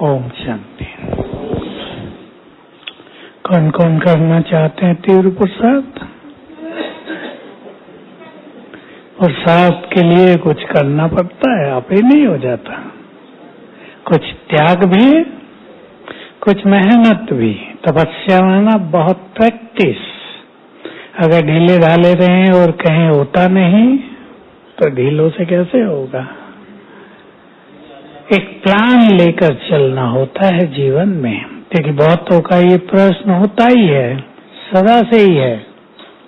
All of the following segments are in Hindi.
ओम शांति। कौन कौन करना चाहते हैं तीव्र पुरुषार्थ? पुरुषार्थ के लिए कुछ करना पड़ता है, आप ही नहीं हो जाता। कुछ त्याग भी, कुछ मेहनत भी। तपस्या माना बहुत प्रैक्टिस। अगर ढीले ढाले रहें और कहीं होता नहीं तो ढीलों से कैसे होगा? एक प्लान लेकर चलना होता है जीवन में, क्योंकि बहुतों का ये प्रश्न होता ही है, सदा से ही है।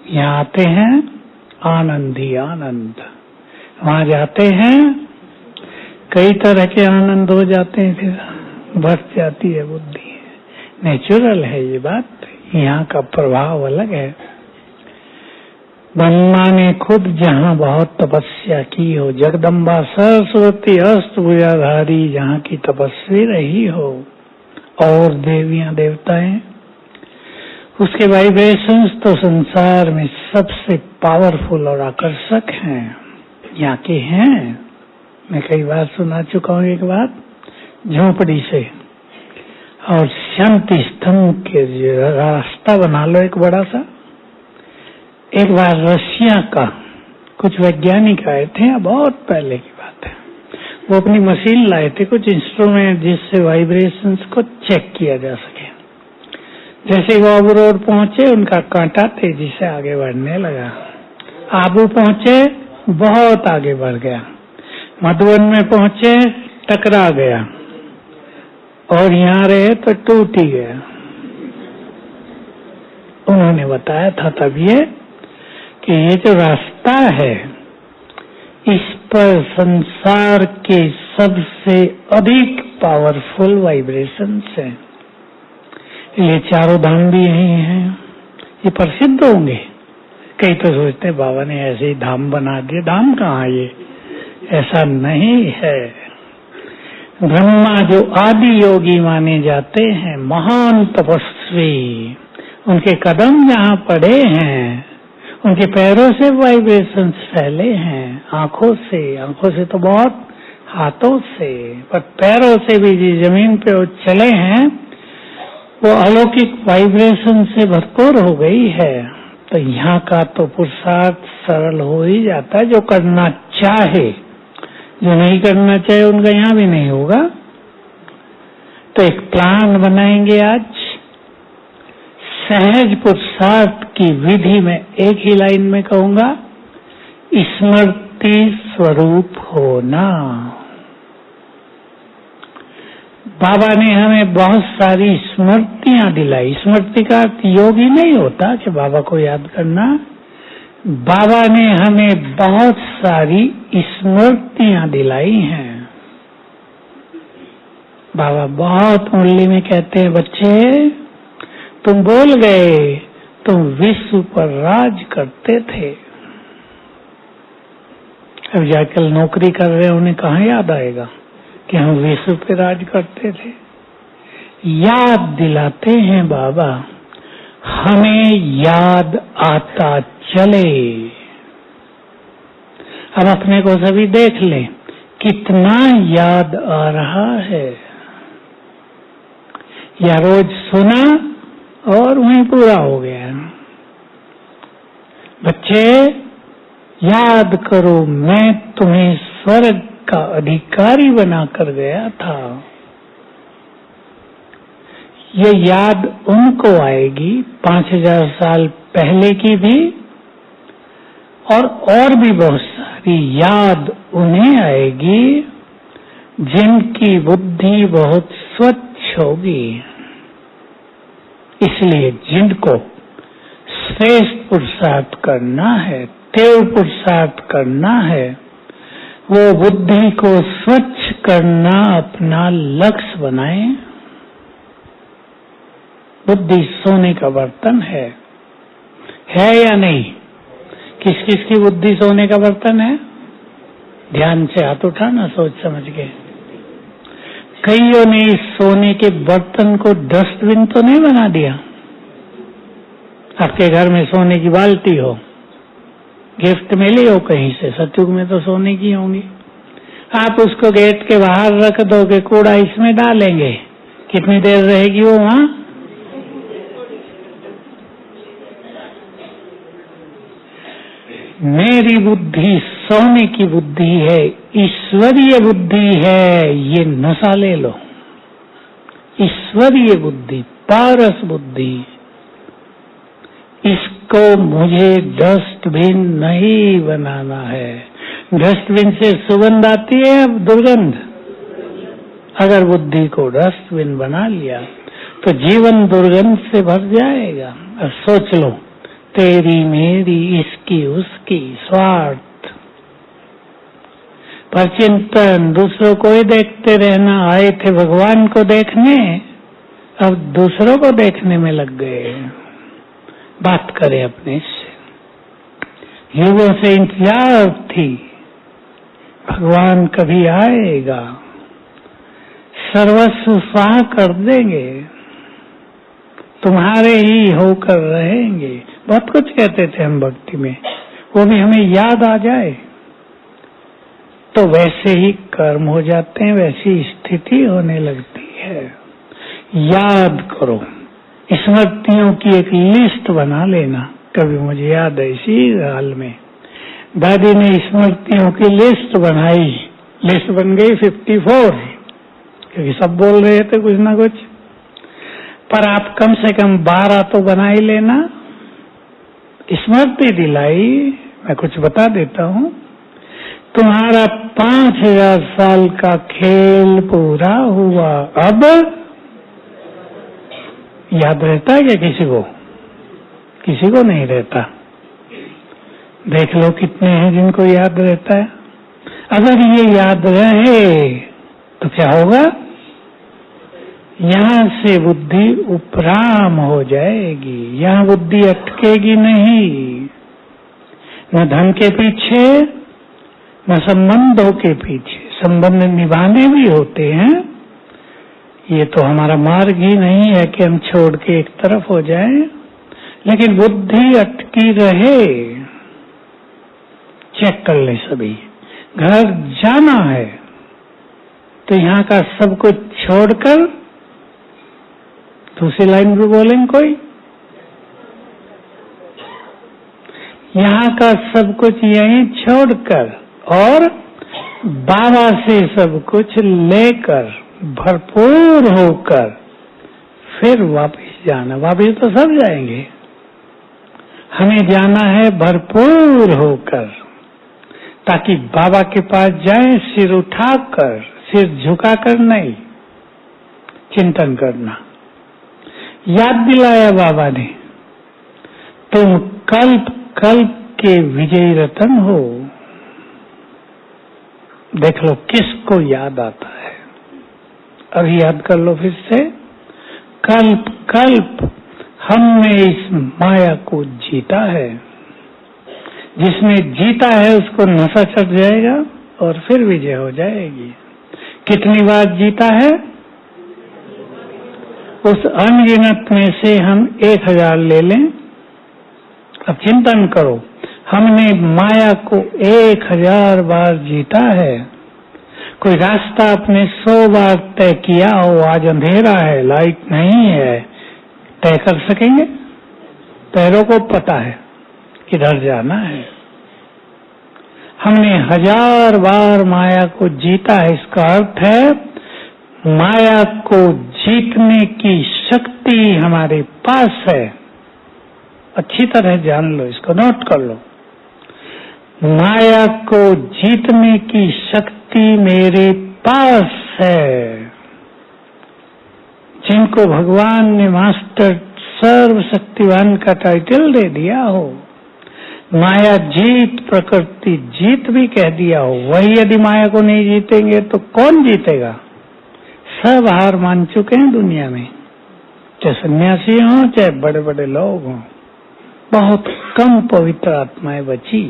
यहाँ आते हैं आनंद ही आनंद, वहां जाते हैं कई तरह के आनंद हो जाते हैं, फिर बढ़ जाती है बुद्धि। नेचुरल है ये बात, यहाँ का प्रभाव अलग है। ब्रह्मा ने खुद जहाँ बहुत तपस्या की हो, जगदम्बा सरस्वती अष्टभुजाधारी जहाँ की तपस्वी रही हो, और देवियां देवताएं, उसके वाइब्रेशंस तो संसार में सबसे पावरफुल और आकर्षक हैं, यहाँ के हैं। मैं कई बार सुना चुका हूँ एक बात, झोंपड़ी से और शांति स्तंभ के रास्ता बना लो एक बड़ा सा। एक बार रशिया का कुछ वैज्ञानिक आए थे, बहुत पहले की बात है, वो अपनी मशीन लाए थे, कुछ इंस्ट्रूमेंट जिससे वाइब्रेशंस को चेक किया जा सके। जैसे वो आबू रोड पहुंचे, उनका कांटा तेजी से आगे बढ़ने लगा। आबू पहुंचे, बहुत आगे बढ़ गया। मधुबन में पहुंचे, टकरा गया, और यहाँ रहे तो टूट ही गया। उन्होंने बताया था तब ये कि ये जो रास्ता है, इस पर संसार के सबसे अधिक पावरफुल वाइब्रेशंस हैं। ये चारों धाम भी यही हैं, ये प्रसिद्ध होंगे। कई तो सोचते बाबा ने ऐसे ही धाम बना दिए, धाम कहाँ ये, ऐसा नहीं है। ब्रह्मा जो आदि योगी माने जाते हैं, महान तपस्वी, उनके कदम जहाँ पड़े हैं, उनके पैरों से वाइब्रेशंस फैले हैं, आंखों से तो बहुत, हाथों से, पर पैरों से भी जिस जमीन पे वो चले हैं, वो अलौकिक वाइब्रेशन से भरपूर हो गई है। तो यहाँ का तो पुरुषार्थ सरल हो ही जाता है, जो करना चाहे। जो नहीं करना चाहे उनका यहाँ भी नहीं होगा। तो एक प्लान बनाएंगे आज। सहज पुरुषार्थ की विधि में एक ही लाइन में कहूंगा, स्मृति स्वरूप होना। बाबा ने हमें बहुत सारी स्मृतियां दिलाई। स्मृति का अर्थ योगी नहीं होता कि बाबा को याद करना। बाबा ने हमें बहुत सारी स्मृतियां दिलाई हैं। बाबा बहुत मुरली में कहते हैं, बच्चे तुम बोल गए, तुम विश्व पर राज करते थे। अब जाकर नौकरी कर रहे हैं, उन्हें कहाँ याद आएगा कि हम विश्व पे राज करते थे? याद दिलाते हैं बाबा, हमें याद आता चले। अब अपने को सभी देख लें, कितना याद आ रहा है। या रोज सुना और वहीं पूरा हो गया। बच्चे याद करो, मैं तुम्हें स्वर्ग का अधिकारी बनाकर गया था। ये याद उनको आएगी 5000 साल पहले की भी, और भी बहुत सारी याद उन्हें आएगी जिनकी बुद्धि बहुत स्वच्छ होगी। इसलिए जिनको श्रेष्ठ पुरुषार्थ करना है, तीव्र पुरुषार्थ करना है, वो बुद्धि को स्वच्छ करना अपना लक्ष्य बनाए। बुद्धि सोने का बर्तन है या नहीं? किस किस की बुद्धि सोने का बर्तन है? ध्यान से हाथ उठाना, सोच समझ के। कईयों ने इस सोने के बर्तन को डस्टबिन तो नहीं बना दिया। आपके घर में सोने की बाल्टी हो, गिफ्ट मिली हो कहीं से, सतयुग में तो सोने की होंगी। आप उसको गेट के बाहर रख दोगे, कूड़ा इसमें डालेंगे, कितनी देर रहेगी वो वहां? मेरी बुद्धि सोने की बुद्धि है, ईश्वरीय बुद्धि है, ये नशा ले लो। ईश्वरीय बुद्धि, पारस बुद्धि, इसको मुझे डस्टबिन नहीं बनाना है। डस्टबिन से सुगंध आती है, अब दुर्गंध। अगर बुद्धि को डस्टबिन बना लिया तो जीवन दुर्गंध से भर जाएगा। अब सोच लो, तेरी मेरी, इसकी उसकी, स्वार्थ, पर चिंतन, दूसरों को ही देखते रहना। आए थे भगवान को देखने, अब दूसरों को देखने में लग गए। बात करें अपने से। युगों से इंतजार थी, भगवान कभी आएगा, सर्वस्व स्वाह कर देंगे, तुम्हारे ही होकर रहेंगे। बहुत कुछ कहते थे हम भक्ति में, वो भी हमें याद आ जाए तो वैसे ही कर्म हो जाते हैं, वैसी स्थिति होने लगती है। याद करो, स्मृतियों की एक लिस्ट बना लेना। कभी मुझे याद है इसी हाल में दादी ने स्मृतियों की लिस्ट बनाई, लिस्ट बन गई 54, क्योंकि सब बोल रहे थे कुछ ना कुछ, पर आप कम से कम 12 तो बना ही लेना। स्मृति दिलाई, मैं कुछ बता देता हूँ। तुम्हारा 5000 साल का खेल पूरा हुआ, अब याद रहता है क्या किसी को? किसी को नहीं रहता। देख लो कितने हैं जिनको याद रहता है। अगर ये याद रहे तो क्या होगा? यहाँ से बुद्धि उपराम हो जाएगी, यहाँ बुद्धि अटकेगी नहीं, न धन के पीछे न संबंधों के पीछे। संबंध निभाने भी होते हैं, ये तो हमारा मार्ग ही नहीं है कि हम छोड़ के एक तरफ हो जाएं, लेकिन बुद्धि अटकी रहे। चेक कर ले सभी, घर जाना है तो यहाँ का सब कुछ छोड़कर, दूसरी लाइन भी बोलेंगे कोई, यहाँ का सब कुछ यहीं छोड़कर और बाबा से सब कुछ लेकर भरपूर होकर फिर वापस जाना। वापस तो सब जाएंगे, हमें जाना है भरपूर होकर, ताकि बाबा के पास जाएं सिर उठाकर, सिर झुकाकर नहीं। चिंतन करना, याद दिलाया बाबा ने, तुम कल्प कल्प के विजयी रतन हो। देख लो किसको याद आता है, अभी याद कर लो फिर से। कल्प कल्प हमने इस माया को जीता है। जिसने जीता है उसको नशा चढ़ जाएगा और फिर विजय हो जाएगी। कितनी बार जीता है? उस अनगिनत में से हम 1000 ले लें। अब चिंतन करो, हमने माया को 1000 बार जीता है। कोई रास्ता आपने 100 बार तय किया हो, आज अंधेरा है, लाइट नहीं है, तय कर सकेंगे? पैरों को पता है किधर जाना है। हमने 1000 बार माया को जीता है। इसका अर्थ है माया को जीतने की शक्ति हमारे पास है। अच्छी तरह जान लो, इसको नोट कर लो। माया को जीतने की शक्ति मेरे पास है। जिनको भगवान ने मास्टर सर्वशक्तिवान का टाइटल दे दिया हो, माया जीत प्रकृति जीत भी कह दिया हो, वही यदि माया को नहीं जीतेंगे तो कौन जीतेगा? सब हार मान चुके हैं दुनिया में, चाहे सन्यासी हों चाहे बड़े बड़े लोग हों। बहुत कम पवित्र आत्माएं बची।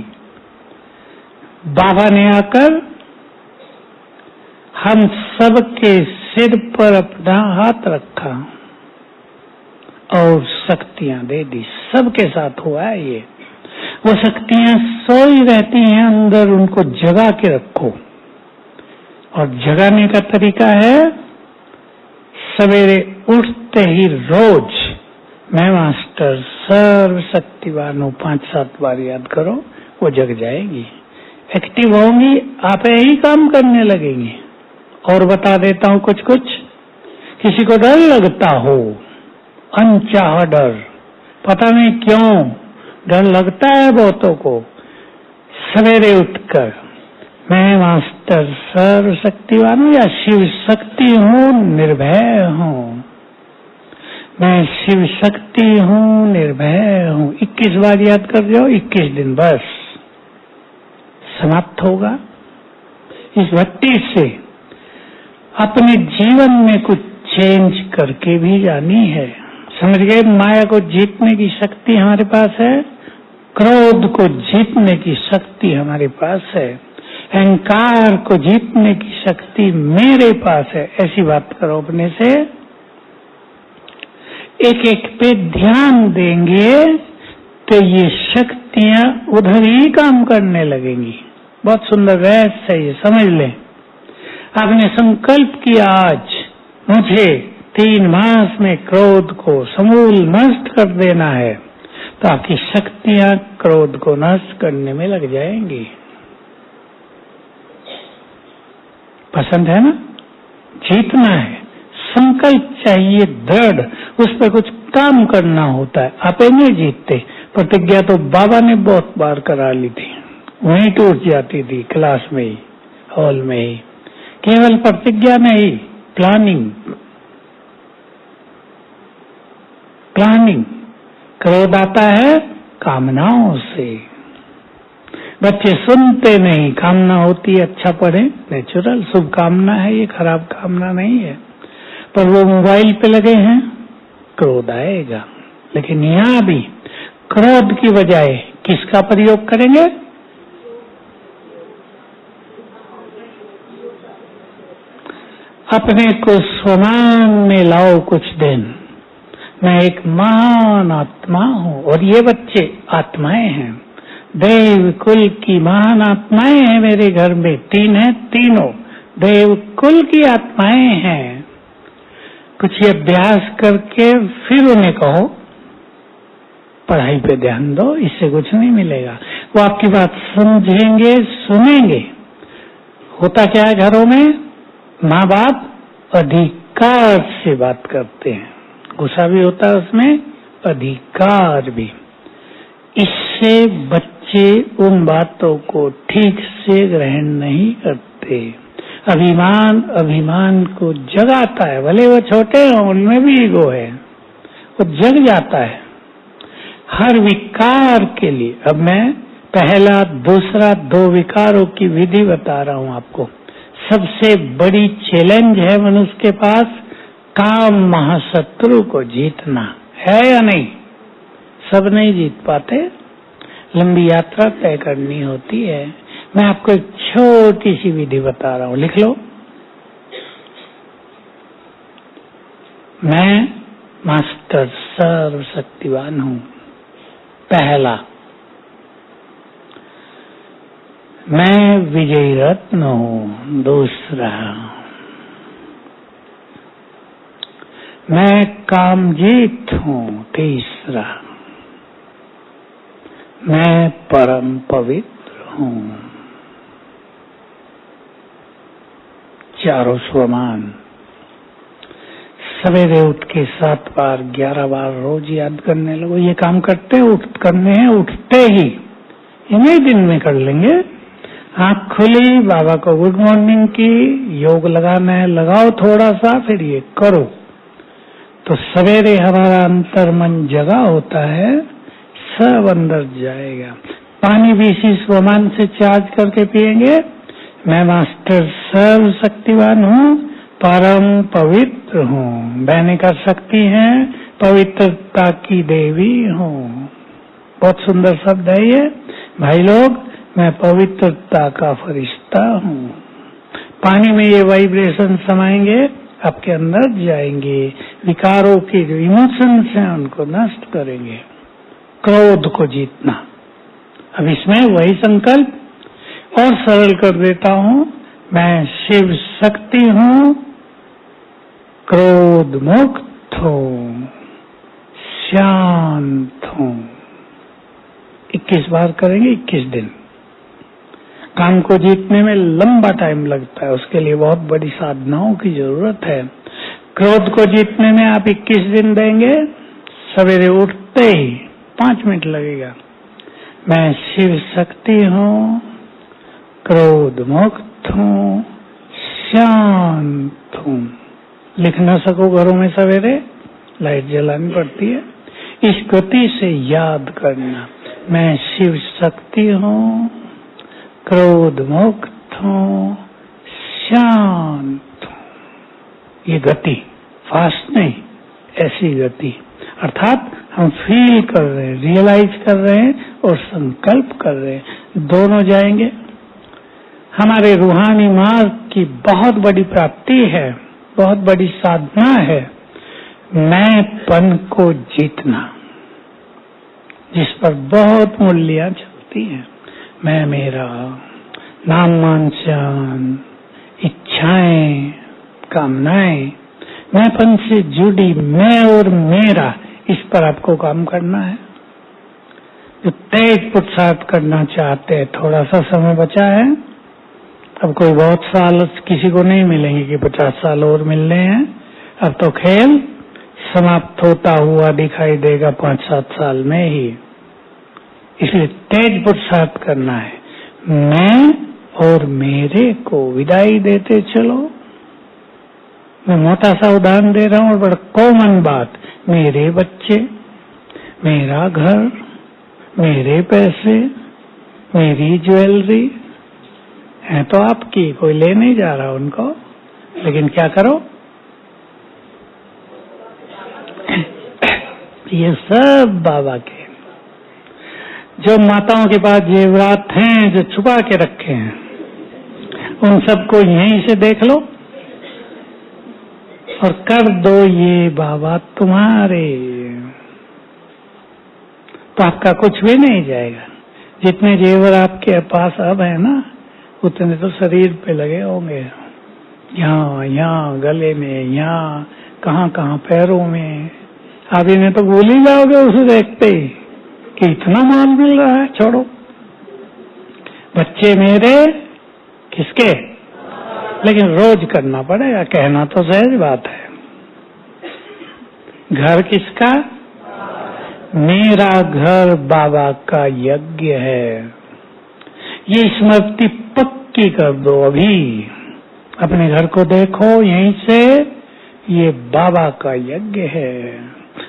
बाबा ने आकर हम सबके सिर पर अपना हाथ रखा और शक्तियां दे दी। सबके साथ हुआ है ये। वो शक्तियां सोई रहती हैं अंदर, उनको जगा के रखो। और जगाने का तरीका है सवेरे उठते ही रोज मैं मास्टर सर्वशक्तिवान हूं 5-7 बार याद करो, वो जग जाएगी, एक्टिव होंगी, आप यही काम करने लगेंगी। और बता देता हूं कुछ कुछ। किसी को डर लगता हो, अनचाहा डर, पता नहीं क्यों डर लगता है बहुतों को, सवेरे उठकर मैं मास्टर सर्वशक्तिवान हूं या शिव शक्ति हूं, निर्भय हूं, मैं शिव शक्ति हूं, निर्भय हूं। 21 बार याद कर जाओ, 21 दिन बस समाप्त होगा। इस भट्टी से अपने जीवन में कुछ चेंज करके भी जानी है। समझ गए? माया को जीतने की शक्ति हमारे पास है, क्रोध को जीतने की शक्ति हमारे पास है, अहंकार को जीतने की शक्ति मेरे पास है। ऐसी बात करो अपने से। एक एक पे ध्यान देंगे तो ये शक्तियां उधर ही काम करने लगेंगी। बहुत सुंदर रहस्य है ये, समझ लें। आपने संकल्प किया आज मुझे 3 मास में क्रोध को समूल नष्ट कर देना है, तो आपकी शक्तियां क्रोध को नष्ट करने में लग जाएंगी। पसंद है ना? जीतना है, संकल्प चाहिए दृढ़, उस पर कुछ काम करना होता है। आप नहीं जीतते। प्रतिज्ञा तो बाबा ने बहुत बार करा ली थी, वहीं टूट जाती थी, क्लास में ही, हॉल में ही। केवल प्रतिज्ञा नहीं, प्लानिंग। क्रोध आता है कामनाओं से। बच्चे सुनते नहीं, कामना होती है अच्छा पढ़े, नेचुरल, शुभ कामना है ये, खराब कामना नहीं है। पर वो मोबाइल पे लगे हैं, क्रोध आएगा। लेकिन यहाँ भी क्रोध की बजाय किसका प्रयोग करेंगे? अपने को स्वमान में लाओ कुछ दिन। मैं एक महान आत्मा हूँ, और ये बच्चे आत्माएं हैं, देव कुल की महान आत्माएं हैं। मेरे घर में 3 हैं, तीनों देव कुल की आत्माएं हैं। कुछ ये अभ्यास करके फिर उन्हें कहो पढ़ाई पे ध्यान दो, इससे कुछ नहीं मिलेगा। वो आपकी बात समझेंगे, सुनेंगे। होता क्या है घरों में? माँ बाप अधिकार से बात करते हैं, गुस्सा भी होता है उसमें, अधिकार भी। इससे बच्चे उन बातों को ठीक से ग्रहण नहीं करते। अभिमान को जगाता है, भले वो छोटे हों, उनमें भी ईगो है, वो जग जाता है हर विकार के लिए। अब मैं पहला, दूसरा 2 विकारों की विधि बता रहा हूं आपको। सबसे बड़ी चैलेंज है मनुष्य के पास, काम महाशत्रु को जीतना है या नहीं? सब नहीं जीत पाते, लंबी यात्रा तय करनी होती है। मैं आपको एक छोटी सी विधि बता रहा हूं, लिख लो। मैं मास्टर सर्वशक्तिवान हूं। पहला, मैं विजयी रत्न हूं। दूसरा, मैं कामजीत हूं। तीसरा, मैं परम पवित्र हूं। चारों स्वमान। सवेरे उठ के 7 बार 11 बार रोज याद करने लगो। ये काम करने हैं, उठते ही, इन्हीं दिन में कर लेंगे। आँख खुली, बाबा को गुड मॉर्निंग की, योग लगाना है लगाओ थोड़ा सा, फिर ये करो तो सवेरे हमारा अंतर मन जगा होता है, सब अंदर जाएगा। पानी भी इसी स्वमान से चार्ज करके पिएंगे। मैं मास्टर सर्वशक्तिवान हूँ, परम पवित्र हूँ, बहने का शक्ति है, पवित्रता की देवी हूँ। बहुत सुंदर शब्द है ये भाई लोग। मैं पवित्रता का फरिश्ता हूँ। पानी में ये वाइब्रेशन समाएंगे, आपके अंदर जाएंगे, विकारों के जो इमोशंस हैं उनको नष्ट करेंगे। क्रोध को जीतना। अब इसमें वही संकल्प और सरल कर देता हूँ। मैं शिव शक्ति हूँ, क्रोध मुक्त हूँ, शांत हूँ। 21 बार करेंगे, 21 दिन। काम को जीतने में लंबा टाइम लगता है, उसके लिए बहुत बड़ी साधनाओं की जरूरत है। क्रोध को जीतने में आप 21 दिन देंगे, सवेरे उठते ही 5 मिनट लगेगा। मैं शिव शक्ति हूँ, क्रोध मुक्त हूँ, शांत हूँ। लिख ना सको घरों में सवेरे, लाइट जलानी पड़ती है। इस गति से याद करना, मैं शिव शक्ति हूँ, क्रोध मुक्त हूँ, शांत हूँ। ये गति फास्ट नहीं, ऐसी गति, अर्थात हम फील कर रहे हैं, रियलाइज कर रहे हैं और संकल्प कर रहे हैं, दोनों जाएंगे। हमारे रूहानी मार्ग की बहुत बड़ी प्राप्ति है, बहुत बड़ी साधना है, मैंपन को जीतना, जिस पर बहुत मूल्य चलती है। मैं मेरा, नाम वांछन, इच्छाएं, कामनाएं, मैंपन से जुड़ी मैं और मेरा, इस पर आपको काम करना है। जो तेज पुरुषार्थ करना चाहते हैं, थोड़ा सा समय बचा है। अब कोई बहुत साल किसी को नहीं मिलेंगे कि 50 साल और मिलने हैं। अब तो खेल समाप्त होता हुआ दिखाई देगा 5-7 साल में ही। इसलिए तेज पुरुषार्थ करना है, मैं और मेरे को विदाई देते चलो। मैं मोटा सा उदाहरण दे रहा हूँ और बड़ा कॉमन बात, मेरे बच्चे, मेरा घर, मेरे पैसे, मेरी ज्वेलरी है तो आपकी, कोई ले नहीं जा रहा उनको, लेकिन क्या करो, ये सब बाबा के। जो माताओं के पास जेवरात हैं, जो छुपा के रखे हैं, उन सबको यहीं से देख लो और कर दो ये बाबा तुम्हारे, तो आपका कुछ भी नहीं जाएगा। जितने जेवर आपके पास अब है ना, उतने तो शरीर पे लगे होंगे, यहाँ यहाँ गले में, यहाँ कहाँ कहाँ पैरों में। आप इन्हें तो भूल ही जाओगे उसे देखते ही कि इतना माल मिल रहा है। छोड़ो, बच्चे मेरे किसके, लेकिन रोज करना पड़ेगा। कहना तो सहज बात है। घर किसका, मेरा घर बाबा का यज्ञ है। ये स्मृति पक्की कर दो। अभी अपने घर को देखो, यहीं से ये बाबा का यज्ञ है,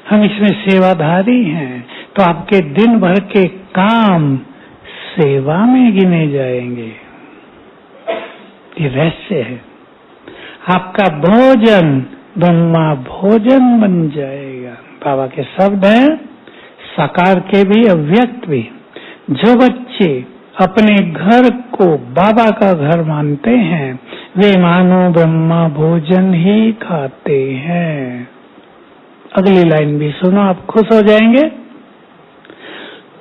हम इसमें सेवाधारी हैं। तो आपके दिन भर के काम सेवा में गिने जाएंगे। ये रहस्य है। आपका भोजन ब्रह्मा भोजन बन जाएगा। बाबा के शब्द हैं, साकार के भी अव्यक्त भी। जो बच्चे अपने घर को बाबा का घर मानते हैं, वे मानो ब्रह्मा भोजन ही खाते हैं। अगली लाइन भी सुनो, आप खुश हो जाएंगे।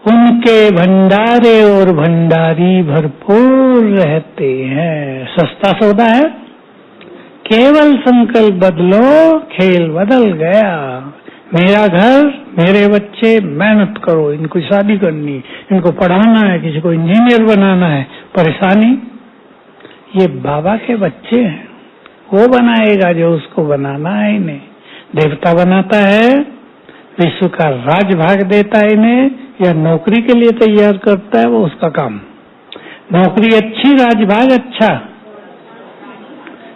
उनके भंडारे और भंडारी भरपूर रहते हैं। सस्ता सौदा है, केवल संकल्प बदलो, खेल बदल गया। मेरा घर, मेरे बच्चे, मेहनत करो, इनको शादी करनी, इनको पढ़ाना है, किसी को इंजीनियर बनाना है। परेशानी, ये बाबा के बच्चे हैं, वो बनाएगा जो उसको बनाना है। इन्हें देवता बनाता है, विश्व का राज भाग देता है इन्हें, या नौकरी के लिए तैयार करता है, वो उसका काम। नौकरी अच्छी, राज भाग अच्छा।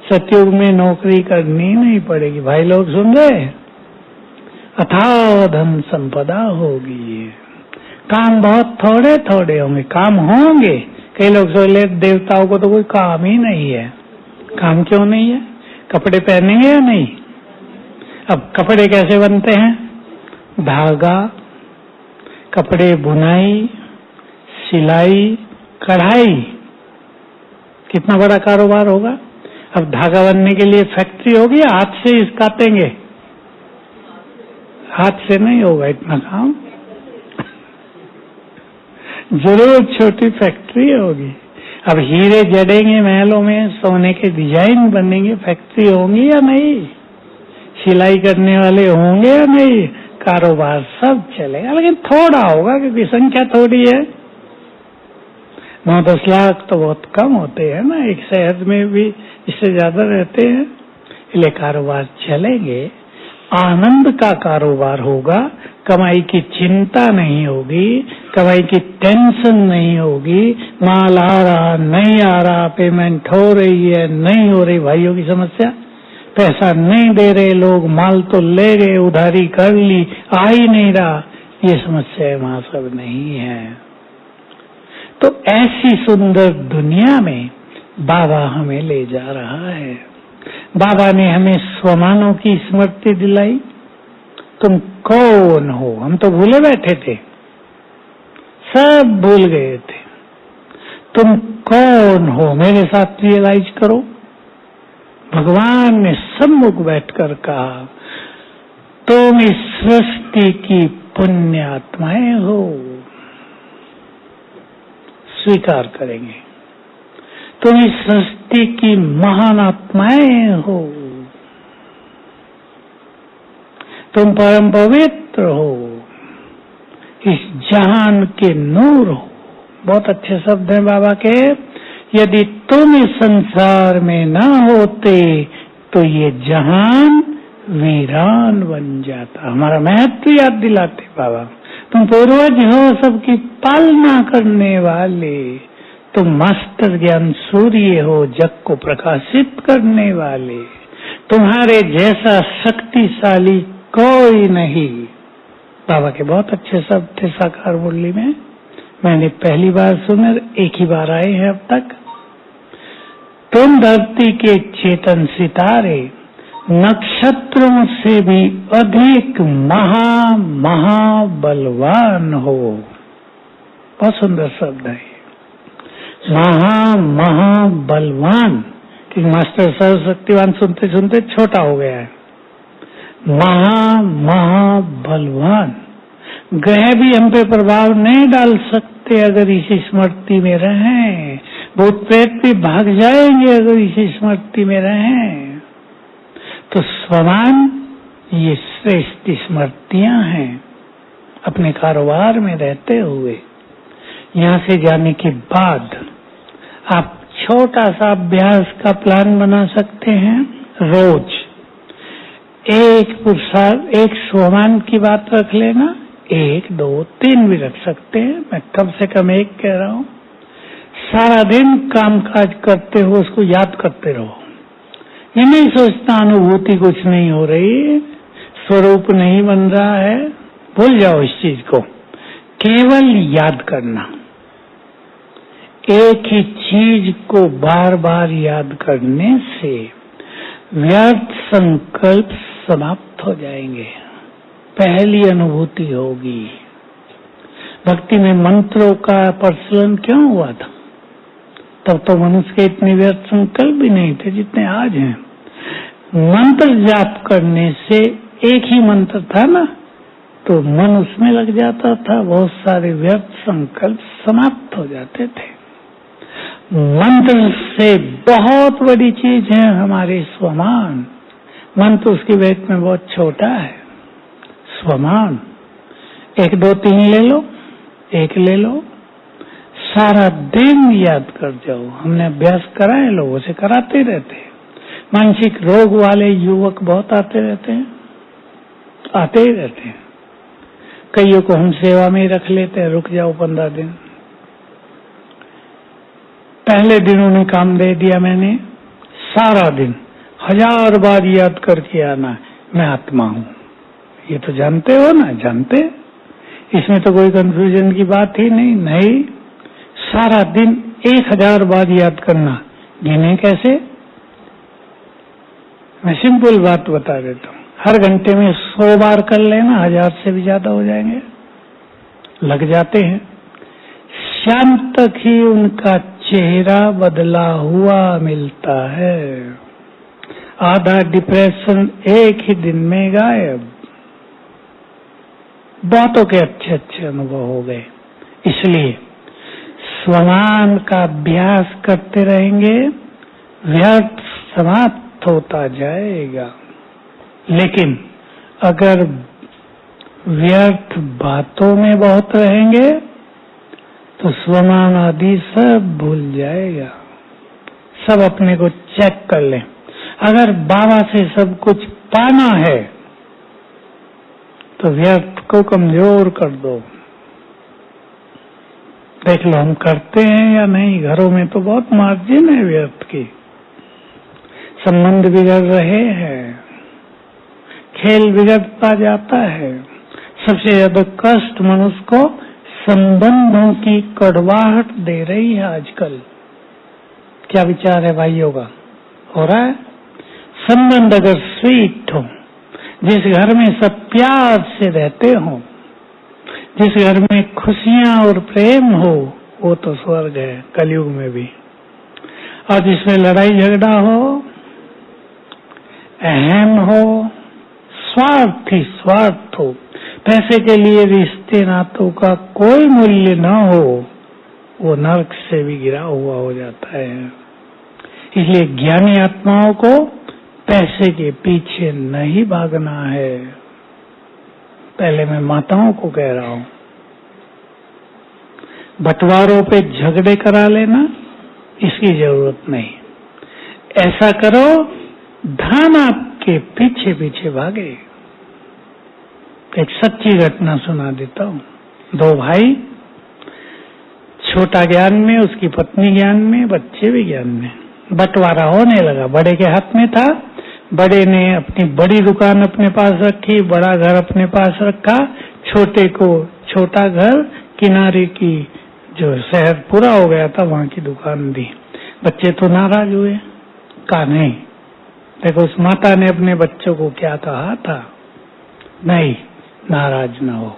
सतयुग में नौकरी करनी नहीं पड़ेगी। भाई लोग सुन रहे, अथाह धन संपदा होगी। काम बहुत थोड़े थोड़े होंगे, काम होंगे। कई लोग सोचे देवताओं को तो कोई काम ही नहीं है। काम क्यों नहीं है? कपड़े पहनेंगे या नहीं? अब कपड़े कैसे बनते हैं? धागा, कपड़े बुनाई, सिलाई, कढ़ाई, कितना बड़ा कारोबार होगा। अब धागा बनने के लिए फैक्ट्री होगी, हाथ से ही काटेंगे। हाथ से नहीं होगा इतना काम, जरूर छोटी फैक्ट्री होगी। अब हीरे जड़ेंगे महलों में, सोने के डिजाइन बनेंगे, फैक्ट्री होंगी या नहीं, सिलाई करने वाले होंगे या नहीं, कारोबार सब चलेगा, लेकिन थोड़ा होगा क्योंकि संख्या थोड़ी है। 9-10 लाख तो बहुत कम होते हैं ना, एक शहर में भी इससे ज्यादा रहते हैं। इसलिए कारोबार चलेंगे, आनंद का कारोबार होगा, कमाई की चिंता नहीं होगी, कमाई की टेंशन नहीं होगी, माल आ रहा नहीं आ रहा, पेमेंट हो रही है नहीं हो रही, भाइयों की समस्या, पैसा नहीं दे रहे लोग, माल तो ले गए, उधारी कर ली, आ ही नहीं रहा, ये समस्या वहां सब नहीं है। तो ऐसी सुंदर दुनिया में बाबा हमें ले जा रहा है। बाबा ने हमें स्वमानों की स्मृति दिलाई। तुम कौन हो? हम तो भूले बैठे थे, सब भूल गए थे। तुम कौन हो मेरे साथ रियलाइज करो। भगवान ने सम्मुख बैठकर कहा, तुम इस सृष्टि की पुण्य आत्माएं हो। स्वीकार करेंगे, तुम इस सृष्टि की महान आत्माएं हो, तुम परम पवित्र हो, इस जहान के नूर हो। बहुत अच्छे शब्द हैं बाबा के। यदि तुम इस संसार में ना होते तो ये जहान वीरान बन जाता। हमारा महत्व याद दिलाते बाबा। तुम पूर्वज हो, सबकी पालना करने वाले, तुम मास्टर ज्ञान सूर्य हो, जग को प्रकाशित करने वाले, तुम्हारे जैसा शक्तिशाली कोई नहीं। बाबा के बहुत अच्छे शब्द थे साकार मुरली में, मैंने पहली बार सुने, एक ही बार आए हैं अब तक। तुम धरती के चेतन सितारे, नक्षत्रों से भी अधिक महाबलवान हो। बहुत सुंदर शब्द है, महाबलवान। कि मास्टर सर्वशक्तिवान सुनते सुनते छोटा हो गया है। महाबलवान। ग्रह भी हम पे प्रभाव नहीं डाल सकते अगर इसी स्मृति में रहें। भूत प्रेत भी भाग जाएंगे अगर इसी स्मृति में रहें। तो स्वमान ये श्रेष्ठ स्मृतियां हैं। अपने कारोबार में रहते हुए यहाँ से जाने के बाद आप छोटा सा अभ्यास का प्लान बना सकते हैं। रोज एक पुरुषार्थ, एक स्वमान की बात रख लेना, 1, 2, 3 भी रख सकते हैं, मैं कम से कम 1 कह रहा हूँ। सारा दिन काम काज करते हो उसको याद करते रहो। ये नहीं सोचता अनुभूति कुछ नहीं हो रही, स्वरूप नहीं बन रहा है, भूल जाओ इस चीज को। केवल याद करना, एक ही चीज को बार बार याद करने से व्यर्थ संकल्प समाप्त हो जाएंगे, पहली अनुभूति होगी। भक्ति में मंत्रों का प्रचलन क्यों हुआ था? तब तो मनुष्य के इतने व्यर्थ संकल्प भी नहीं थे जितने आज हैं। मंत्र जाप करने से, एक ही मंत्र था ना, तो मन उसमें लग जाता था, बहुत सारे व्यर्थ संकल्प समाप्त हो जाते थे। मंत्र से बहुत बड़ी चीज है हमारे स्वमान। मंत्र उसकी वेट में बहुत छोटा है। स्वमान 1, 2, 3 ले लो, 1 ले लो, सारा दिन याद कर जाओ। हमने अभ्यास कराए, लोगों से कराते रहते हैं। मानसिक रोग वाले युवक बहुत आते रहते हैं, आते ही रहते हैं। कईयों को हम सेवा में ही रख लेते हैं, रुक जाओ 15 दिन। पहले दिन उन्हें काम दे दिया मैंने, सारा दिन 1000 बार याद करके आना, मैं आत्मा हूँ। ये तो जानते हो ना? जानते, इसमें तो कोई कंफ्यूजन की बात ही नहीं। नहीं, सारा दिन 1000 बार याद करना। गिने कैसे? मैं सिंपल बात बता देता हूँ। हर घंटे में 100 बार कर लेना, 1000 से भी ज्यादा हो जाएंगे, लग जाते हैं। शाम तक ही उनका चेहरा बदला हुआ मिलता है। आधा डिप्रेशन एक ही दिन में गायब। बहुतों के अच्छे अच्छे अनुभव हो गए। इसलिए स्वमान का अभ्यास करते रहेंगे, व्यर्थ समाप्त होता जाएगा। लेकिन अगर व्यर्थ बातों में बहुत रहेंगे तो स्वमान आदि सब भूल जाएगा। सब अपने को चेक कर लें। अगर बाबा से सब कुछ पाना है तो व्यर्थ को कमजोर कर दो। देख लो हम करते हैं या नहीं। घरों में तो बहुत मार्जिन है व्यर्थ की। संबंध बिगड़ रहे हैं, खेल बिगड़ता जाता है। सबसे ज्यादा कष्ट मनुष्य को संबंधों की कड़वाहट दे रही है आजकल। क्या विचार है भाइयों का? हो रहा है? संबंध अगर स्वीट हो, जिस घर में सब प्यार से रहते हो, जिस घर में खुशियां और प्रेम हो, वो तो स्वर्ग है कलयुग में भी। और जिसमें लड़ाई झगड़ा हो, अहम हो, स्वार्थ ही स्वार्थ हो, पैसे के लिए रिश्ते नातों का कोई मूल्य न हो, वो नरक से भी गिरा हुआ हो जाता है। इसलिए ज्ञानी आत्माओं को पैसे के पीछे नहीं भागना है। पहले मैं माताओं को कह रहा हूं, बंटवारों पे झगड़े करा लेना इसकी जरूरत नहीं। ऐसा करो धन आपके पीछे पीछे भागे। एक सच्ची घटना सुना देता हूं। दो भाई, छोटा ज्ञान में, उसकी पत्नी ज्ञान में, बच्चे भी ज्ञान में। बंटवारा होने लगा। बड़े के हाथ में था। बड़े ने अपनी बड़ी दुकान अपने पास रखी, बड़ा घर अपने पास रखा। छोटे को छोटा घर, किनारे की जो शहर पूरा हो गया था वहां की दुकान दी। बच्चे तो नाराज हुए। कहा नहीं, देखो उस माता ने अपने बच्चों को क्या कहा था, नहीं नाराज ना हो।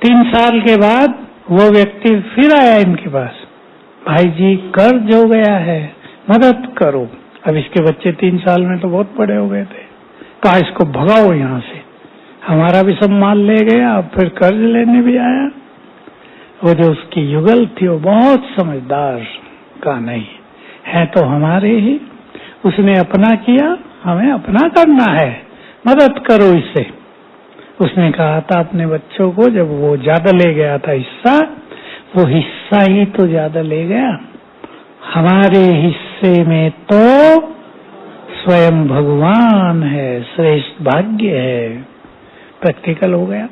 3 साल के बाद वो व्यक्ति फिर आया इनके पास, भाई जी कर्ज हो गया है, मदद करो। अब इसके बच्चे 3 साल में तो बहुत बड़े हो गए थे। कहा इसको भगाओ यहाँ से, हमारा भी सब माल ले गया, अब फिर कर्ज लेने भी आया। वो जो उसकी युगल थी वो बहुत समझदार। कहा नहीं, है तो हमारे ही, उसने अपना किया, हमें अपना करना है, मदद करो इससे। उसने कहा था अपने बच्चों को, जब वो ज्यादा ले गया था हिस्सा, वो हिस्सा ही तो ज्यादा ले गया, हमारे हिस्से में तो स्वयं भगवान है, श्रेष्ठ भाग्य है। प्रैक्टिकल हो गया।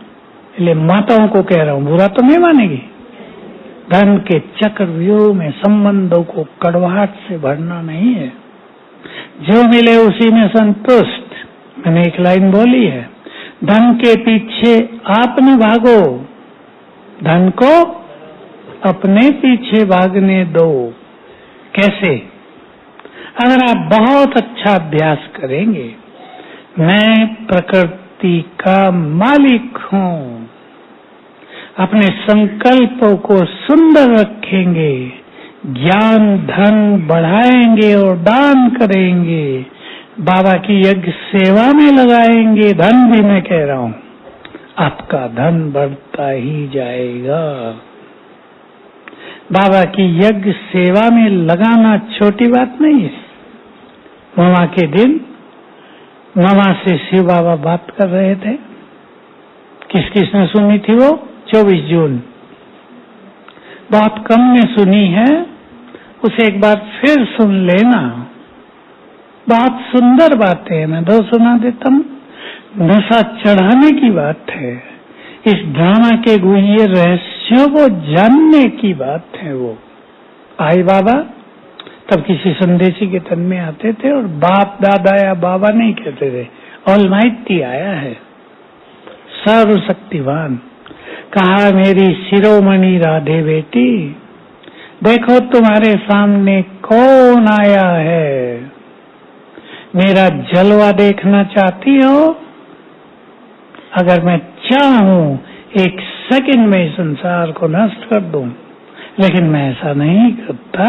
इसलिए माताओं को कह रहा हूं, बुरा तो नहीं मानेगी। धन के चक्रव्यूह में संबंधों को कड़वाहट से भरना नहीं है। जो मिले उसी में संतुष्ट। मैंने एक लाइन बोली है, धन के पीछे आप न भागो, धन को अपने पीछे भागने दो। कैसे? अगर आप बहुत अच्छा अभ्यास करेंगे, मैं प्रकृति का मालिक हूं, अपने संकल्पों को सुंदर रखेंगे, ज्ञान धन बढ़ाएंगे और दान करेंगे, बाबा की यज्ञ सेवा में लगाएंगे, धन भी मैं कह रहा हूं, आपका धन बढ़ता ही जाएगा। बाबा की यज्ञ सेवा में लगाना छोटी बात नहीं है। ममा के दिन ममा से शिव बाबा बात कर रहे थे। किस किसने सुनी थी वो? 24 जून। बहुत कम ने सुनी है, उसे एक बार फिर सुन लेना। बहुत सुंदर बातें हैं, मैं 2 सुना देता हूँ। नशा चढ़ाने की बात है। इस ड्रामा के गुह्य रहस्यों को जानने की बात है। वो आई बाबा तब किसी संदेशी के तन में आते थे और बाप दादा या बाबा नहीं कहते थे, ऑलमाइटी आया है, सर्वशक्तिवान। कहा मेरी शिरोमणि राधे बेटी, देखो तुम्हारे सामने कौन आया है, मेरा जलवा देखना चाहती हो? अगर मैं चाहूं 1 सेकंड में संसार को नष्ट कर दूं, लेकिन मैं ऐसा नहीं करता,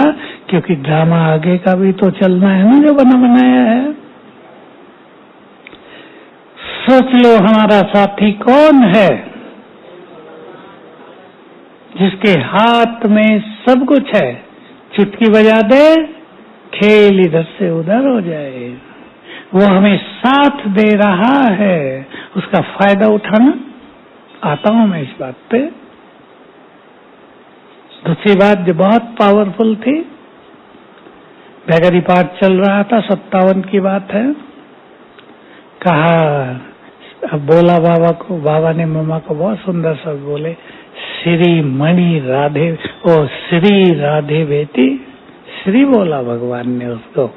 क्योंकि ड्रामा आगे का भी तो चलना है ना, जो बना बनाया है। सोच लो हमारा साथी कौन है? जिसके हाथ में सब कुछ है, चुटकी बजा दे, खेल इधर से उधर हो जाए। वो हमें साथ दे रहा है, उसका फायदा उठाना। आता हूं मैं इस बात पे। दूसरी बात जो बहुत पावरफुल थी, भैगरी पाठ चल रहा था, 57 की बात है। कहा, अब बोला बाबा को, बाबा ने मम्मा को बहुत सुंदर शब्द बोले, श्री मणि राधे, ओ श्री राधे बेटी, श्री बोला भगवान ने उसको।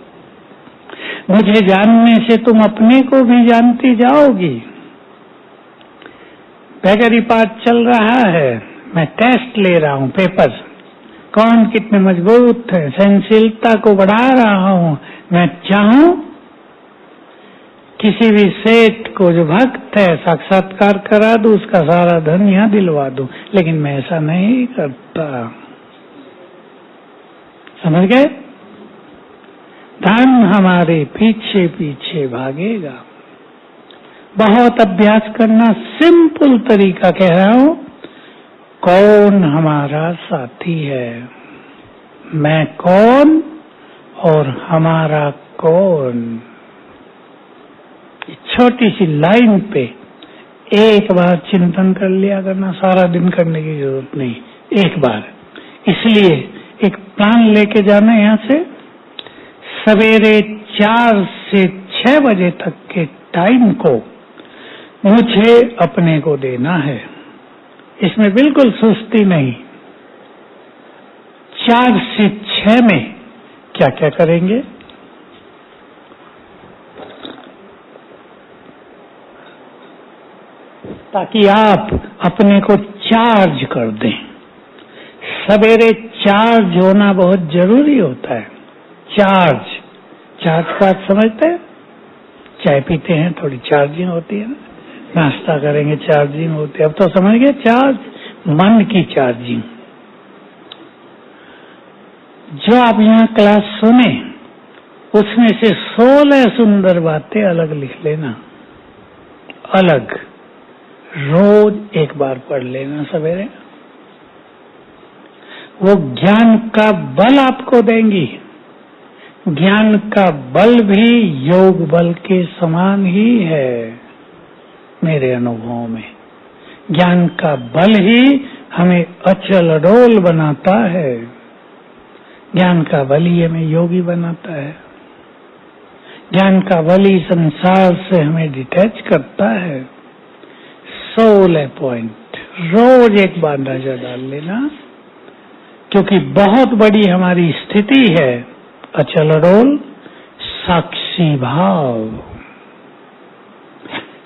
मुझे जानने से तुम अपने को भी जानती जाओगी। भैगरी पाठ चल रहा है, मैं टेस्ट ले रहा हूं, पेपर, कौन कितने मजबूत है, सहनशीलता को बढ़ा रहा हूं। मैं चाहूं किसी भी सेठ को जो भक्त है साक्षात्कार करा दूं, उसका सारा धन यहां दिलवा दूं, लेकिन मैं ऐसा नहीं करता। समझ गए? धन हमारे पीछे पीछे भागेगा। बहुत अभ्यास करना, सिंपल तरीका कह रहा हूं। कौन हमारा साथी है, मैं कौन और हमारा कौन। छोटी सी लाइन पे एक बार चिंतन कर लिया करना, सारा दिन करने की जरूरत नहीं, एक बार। इसलिए एक प्लान लेके जाना, यहां से सवेरे 4 से 6 बजे तक के टाइम को मुझे अपने को देना है। इसमें बिल्कुल सुस्ती नहीं। 4 से 6 में क्या क्या करेंगे? ताकि आप अपने को चार्ज कर दें। सवेरे चार्ज होना बहुत जरूरी होता है। चार्ज का समझते हैं? चाय पीते हैं, थोड़ी चार्जिंग होती है ना, नाश्ता करेंगे चार्जिंग होती है। अब तो समझ गए, चार्ज, मन की चार्जिंग। जो आप यहाँ क्लास सुने, उसमें से 16 सुंदर बातें अलग लिख लेना, अलग, रोज एक बार पढ़ लेना सवेरे। वो ज्ञान का बल आपको देंगी। ज्ञान का बल भी योग बल के समान ही है मेरे अनुभव में। ज्ञान का बल ही हमें अचल अडोल बनाता है। ज्ञान का बल ही हमें योगी बनाता है। ज्ञान का बल ही संसार से हमें डिटैच करता है। 16 पॉइंट रोज एक बार नजर डाल लेना, क्योंकि बहुत बड़ी हमारी स्थिति है अचल अडोल साक्षी भाव।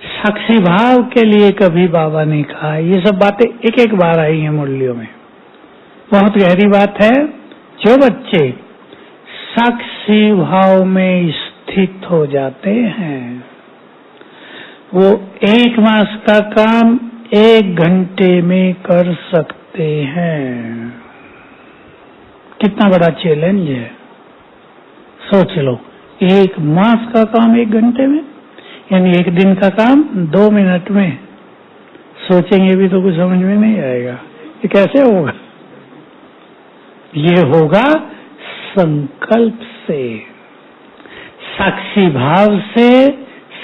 साक्षी भाव के लिए कभी बाबा ने कहा, ये सब बातें एक एक बार आई हैं मुरलियों में, बहुत गहरी बात है। जो बच्चे साक्षी भाव में स्थित हो जाते हैं, वो 1 मास का काम 1 घंटे में कर सकते हैं। कितना बड़ा चैलेंज है, सोच लो। 1 मास का काम 1 घंटे में, यानी 1 दिन का काम 2 मिनट में। सोचेंगे भी तो कुछ समझ में नहीं आएगा, ये कैसे होगा? ये होगा संकल्प से, साक्षी भाव से।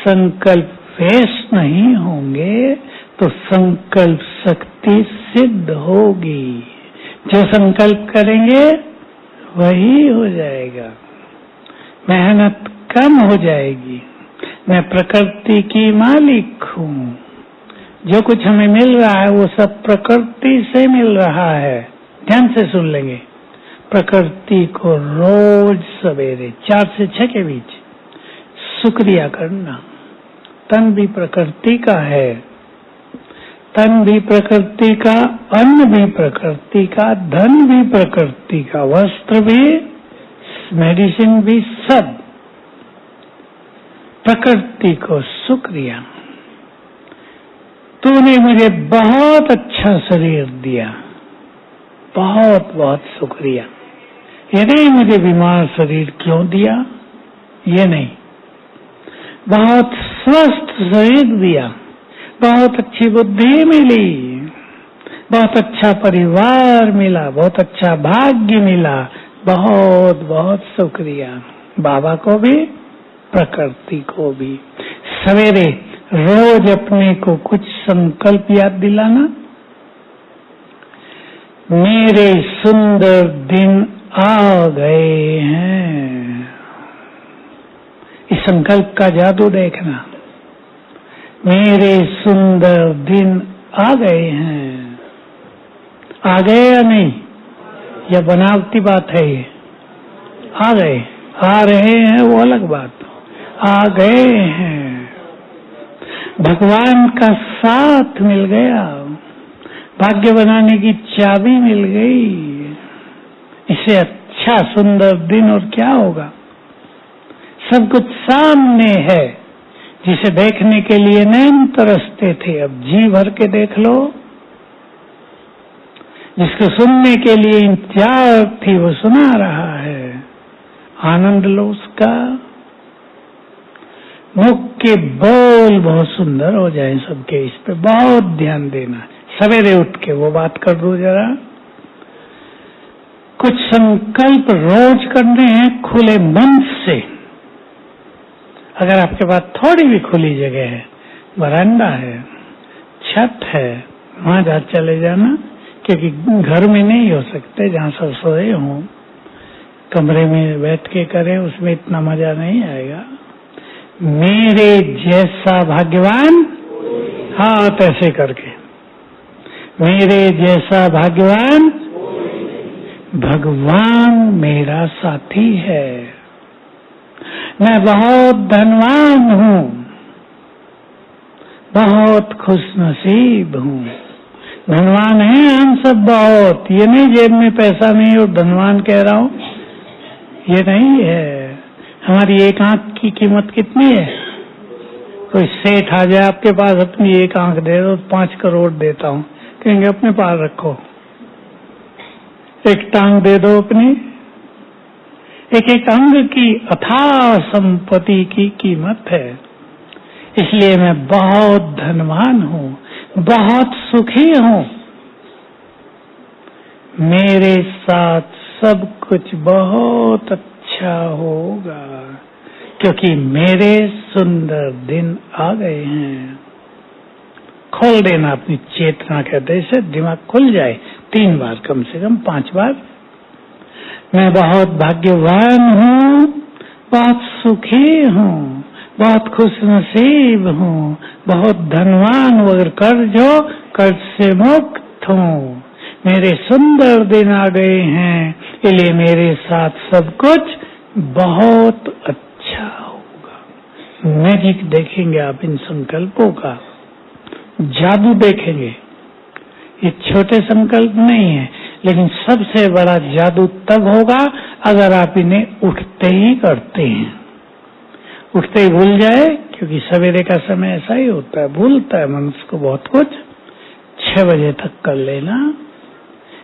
संकल्प वेस्ट नहीं होंगे तो संकल्प शक्ति सिद्ध होगी। जो संकल्प करेंगे वही हो जाएगा। मेहनत कम हो जाएगी। मैं प्रकृति की मालिक हूँ। जो कुछ हमें मिल रहा है वो सब प्रकृति से मिल रहा है। ध्यान से सुन लेंगे। प्रकृति को रोज सवेरे 4 से 6 के बीच शुक्रिया करना। तन भी प्रकृति का है, तन भी प्रकृति का, अन्न भी प्रकृति का, धन भी प्रकृति का, वस्त्र भी, मेडिसिन भी, सब प्रकृति को शुक्रिया। तूने मुझे बहुत अच्छा शरीर दिया, बहुत बहुत शुक्रिया। ये नहीं मुझे बीमार शरीर क्यों दिया, ये नहीं। बहुत स्वस्थ शरीर दिया, बहुत अच्छी बुद्धि मिली, बहुत अच्छा परिवार मिला, बहुत अच्छा भाग्य मिला, बहुत बहुत शुक्रिया। बाबा को भी, प्रकृति को भी। सवेरे रोज अपने को कुछ संकल्प याद दिलाना। मेरे सुंदर दिन आ गए हैं। इस संकल्प का जादू देखना। मेरे सुंदर दिन आ गए हैं। आ गए या नहीं? या बनावटी बात है ये? आ गए, आ रहे हैं वो अलग बात। आ गए हैं। भगवान का साथ मिल गया, भाग्य बनाने की चाबी मिल गई। इससे अच्छा सुंदर दिन और क्या होगा? सब कुछ सामने है, जिसे देखने के लिए नैन तरसते थे, अब जी भर के देख लो। जिसको सुनने के लिए इंतजार थी वो सुना रहा है, आनंद लो उसका। मुख के बोल बहुत सुंदर हो जाए सबके, इस पे बहुत ध्यान देना। सवेरे उठ के वो बात कर दो जरा। कुछ संकल्प रोज करने हैं खुले मन से। अगर आपके पास थोड़ी भी खुली जगह है, बरामदा है, छत है, वहां जा चले जाना, क्योंकि घर में नहीं हो सकते जहां सब सोए हों। कमरे में बैठ के करें, उसमें इतना मजा नहीं आएगा। मेरे जैसा भाग्यवान, हाथ ऐसे करके, मेरे जैसा भाग्यवान, भगवान मेरा साथी है। मैं बहुत धनवान हूँ, बहुत खुशनसीब हूँ। धनवान हैं हम सब बहुत, ये नहीं जेब में पैसा नहीं और धनवान कह रहा हूँ, ये नहीं है। हमारी एक आंख की कीमत कितनी है? कोई सेठ आ जाए आपके पास, अपनी एक आंख दे दो, 5 करोड़ देता हूँ, कहेंगे अपने पास रखो। एक टांग दे दो अपनी, एक अंग की अथाह संपत्ति की कीमत है। इसलिए मैं बहुत धनवान हूँ, बहुत सुखी हूँ। मेरे साथ सब कुछ बहुत अच्छा होगा, क्योंकि मेरे सुंदर दिन आ गए हैं। खोल देना अपनी चेतना के हृदय से, दिमाग खुल जाए 3 बार, कम से कम 5 बार। मैं बहुत भाग्यवान हूँ, बहुत सुखी हूँ, बहुत खुशनसीब हूँ, बहुत धनवान वगैर कर्ज से मुक्त हूँ। मेरे सुंदर दिन आ गए हैं, इसलिए मेरे साथ सब कुछ बहुत अच्छा होगा। मैजिक देखेंगे आप इन संकल्पों का, जादू देखेंगे। ये छोटे संकल्प नहीं है, लेकिन सबसे बड़ा जादू तब होगा अगर आप इन्हें उठते ही करते हैं। उठते ही भूल जाए, क्योंकि सवेरे का समय ऐसा ही होता है, भूलता है मनुष्य को बहुत कुछ। 6 बजे तक कर लेना,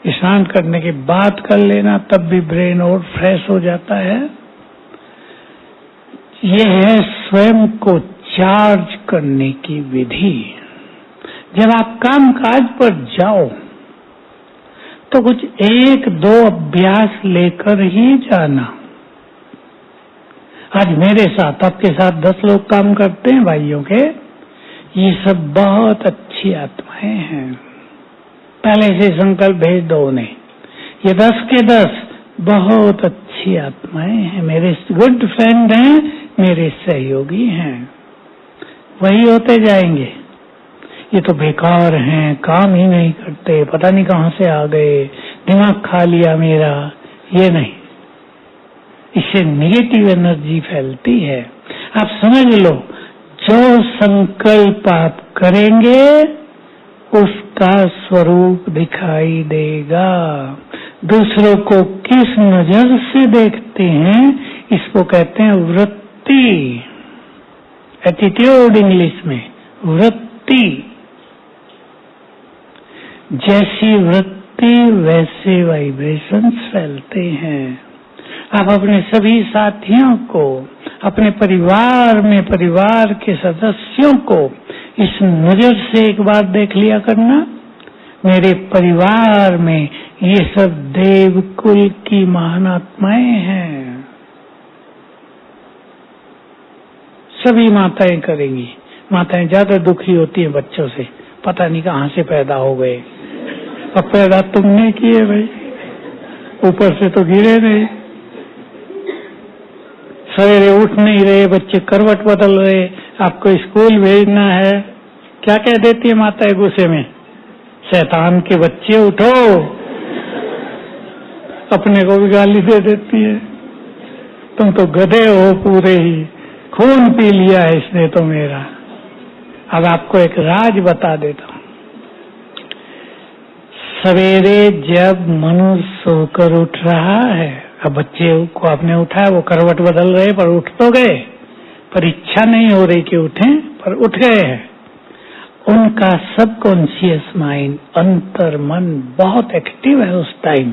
स्नान करने के बाद कर लेना, तब भी ब्रेन और फ्रेश हो जाता है। यह है स्वयं को चार्ज करने की विधि। जब आप काम काज पर जाओ तो कुछ 1-2 अभ्यास लेकर ही जाना। आज मेरे साथ, आपके साथ 10 लोग काम करते हैं भाइयों के, ये सब बहुत अच्छी आत्माएं हैं। पहले से संकल्प भेज दो उन्हें, ये 10 के 10 बहुत अच्छी आत्माएं हैं, मेरे गुड फ्रेंड हैं, मेरे सहयोगी हैं। वही होते जाएंगे। ये तो बेकार हैं, काम ही नहीं करते, पता नहीं कहाँ से आ गए, दिमाग खा लिया मेरा, ये नहीं। इससे नेगेटिव एनर्जी फैलती है। आप समझ लो, जो संकल्प आप करेंगे उसका स्वरूप दिखाई देगा। दूसरों को किस नजर से देखते हैं, इसको कहते हैं वृत्ति, एटीट्यूड इंग्लिश में, वृत्ति। जैसी वृत्ति वैसे वाइब्रेशंस फैलते हैं। आप अपने सभी साथियों को, अपने परिवार में परिवार के सदस्यों को इस नजर से एक बार देख लिया करना। मेरे परिवार में ये सब देवकुल की महान आत्माएं हैं। सभी माताएं करेंगी। माताएं ज्यादा दुखी होती हैं बच्चों से, पता नहीं कहां से पैदा हो गए। अब पैदा तुमने किए भाई, ऊपर से तो गिरे नहीं। सवेरे उठ नहीं रहे बच्चे, करवट बदल रहे, आपको स्कूल भेजना है। क्या कह देती है माता गुस्से में? शैतान के बच्चे उठो। अपने को भी गाली दे देती है, तुम तो गधे हो पूरे ही, खून पी लिया है इसने तो मेरा। अब आपको एक राज बता देता हूं। सवेरे जब मनुष्य सोकर उठ रहा है, अब बच्चे को आपने उठाया, वो करवट बदल रहे पर उठ तो गए, पर इच्छा नहीं हो रही कि उठें, पर उठ गए हैं। उनका सबकॉन्शियस माइंड, अंतर मन बहुत एक्टिव है उस टाइम।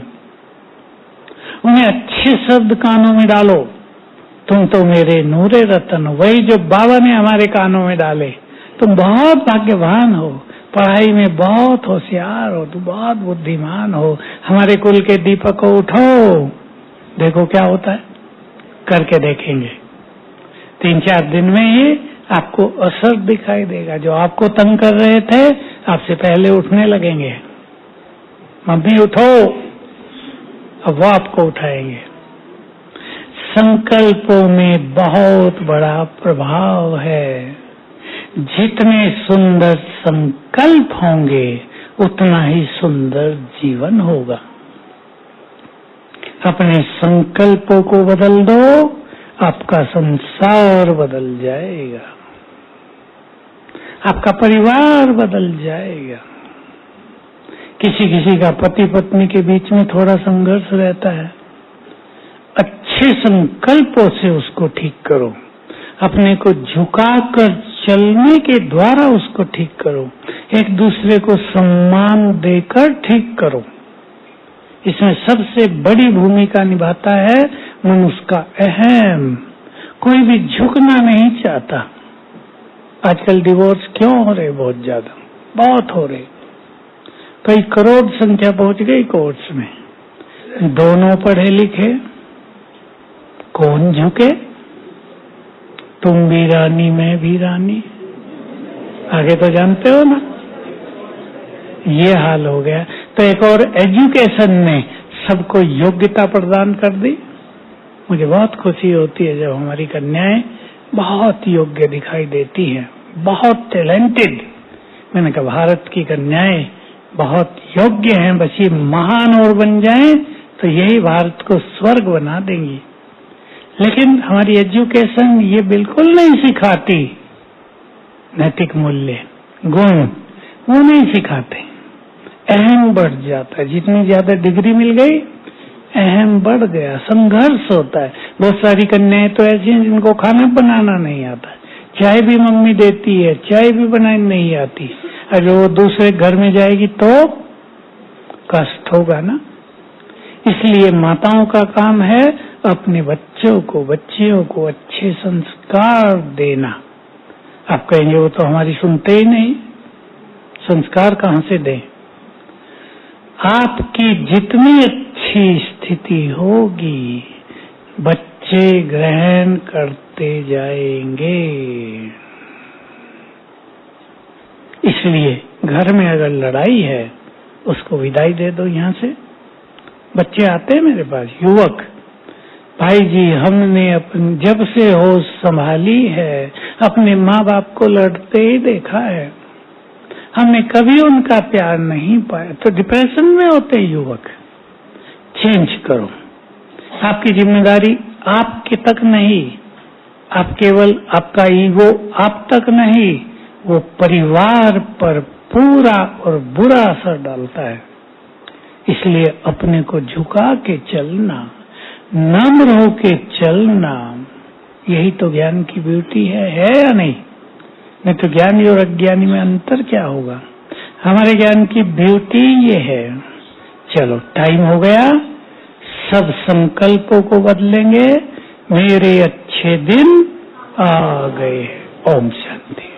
उन्हें अच्छे शब्द कानों में डालो, तुम तो मेरे नूरे रतन हो। वही जो बाबा ने हमारे कानों में डाले, तुम बहुत भाग्यवान हो, पढ़ाई में बहुत होशियार हो, तुम बहुत बुद्धिमान हो, हमारे कुल के दीपक हो, उठो। देखो क्या होता है, करके देखेंगे। 3-4 दिन में ही आपको असर दिखाई देगा। जो आपको तंग कर रहे थे, आपसे पहले उठने लगेंगे। मम्मी उठो, अब वो आपको उठाएंगे। संकल्पों में बहुत बड़ा प्रभाव है। जितने सुंदर संकल्प होंगे, उतना ही सुंदर जीवन होगा। अपने संकल्पों को बदल दो, आपका संसार बदल जाएगा, आपका परिवार बदल जाएगा। किसी किसी का पति पत्नी के बीच में थोड़ा संघर्ष रहता है, अच्छे संकल्पों से उसको ठीक करो। अपने को झुकाकर चलने के द्वारा उसको ठीक करो। एक दूसरे को सम्मान देकर ठीक करो। इसमें सबसे बड़ी भूमिका निभाता है मनुष्य का अहम। कोई भी झुकना नहीं चाहता। आजकल डिवोर्स क्यों हो रहे? बहुत ज्यादा, बहुत हो रहे। कई करोड़ संख्या पहुंच गई कोर्ट्स में। दोनों पढ़े लिखे, कौन झुके? तुम भी रानी, मैं भी रानी। आगे तो जानते हो ना, ये हाल हो गया। तो एक और एजुकेशन ने सबको योग्यता प्रदान कर दी। मुझे बहुत खुशी होती है जब हमारी कन्याएं बहुत योग्य दिखाई देती हैं, बहुत टैलेंटेड। मैंने कहा भारत की कन्याएं बहुत योग्य हैं, बस ये महान और बन जाएं तो यही भारत को स्वर्ग बना देंगी। लेकिन हमारी एजुकेशन ये बिल्कुल नहीं सिखाती नैतिक मूल्य, गुण, वो नहीं सिखाते। अहम बढ़ जाता है। जितनी ज्यादा डिग्री मिल गई, अहम बढ़ गया, संघर्ष होता है। बहुत सारी कन्याएं तो ऐसी हैं जिनको खाना बनाना नहीं आता, चाय भी मम्मी देती है, चाय भी बनानी नहीं आती। अगर वो दूसरे घर में जाएगी तो कष्ट होगा ना। इसलिए माताओं का काम है अपने बच्चों को अच्छे संस्कार देना। आप कहेंगे वो तो हमारी सुनते ही नहीं, संस्कार कहाँ से दें? आपकी जितनी अच्छी स्थिति होगी, बच्चे ग्रहण करते जाएंगे। इसलिए घर में अगर लड़ाई है, उसको विदाई दे दो यहाँ से। बच्चे आते हैं मेरे पास, युवक, भाई जी हमने जब से होश संभाली है, अपने माँ बाप को लड़ते ही देखा है, हमने कभी उनका प्यार नहीं पाया। तो डिप्रेशन में होते युवक। चेंज करो। आपकी जिम्मेदारी आपके तक नहीं, आप केवल आपका ईगो आप तक नहीं, वो परिवार पर पूरा और बुरा असर डालता है। इसलिए अपने को झुका के चलना, नम्र होके चलना, यही तो ज्ञान की ब्यूटी है या नहीं? नहीं तो ज्ञानी और अज्ञानी में अंतर क्या होगा? हमारे ज्ञान की ब्यूटी ये है। चलो टाइम हो गया, सब संकल्पों को बदलेंगे। मेरे अच्छे दिन आ गए। ओम शांति।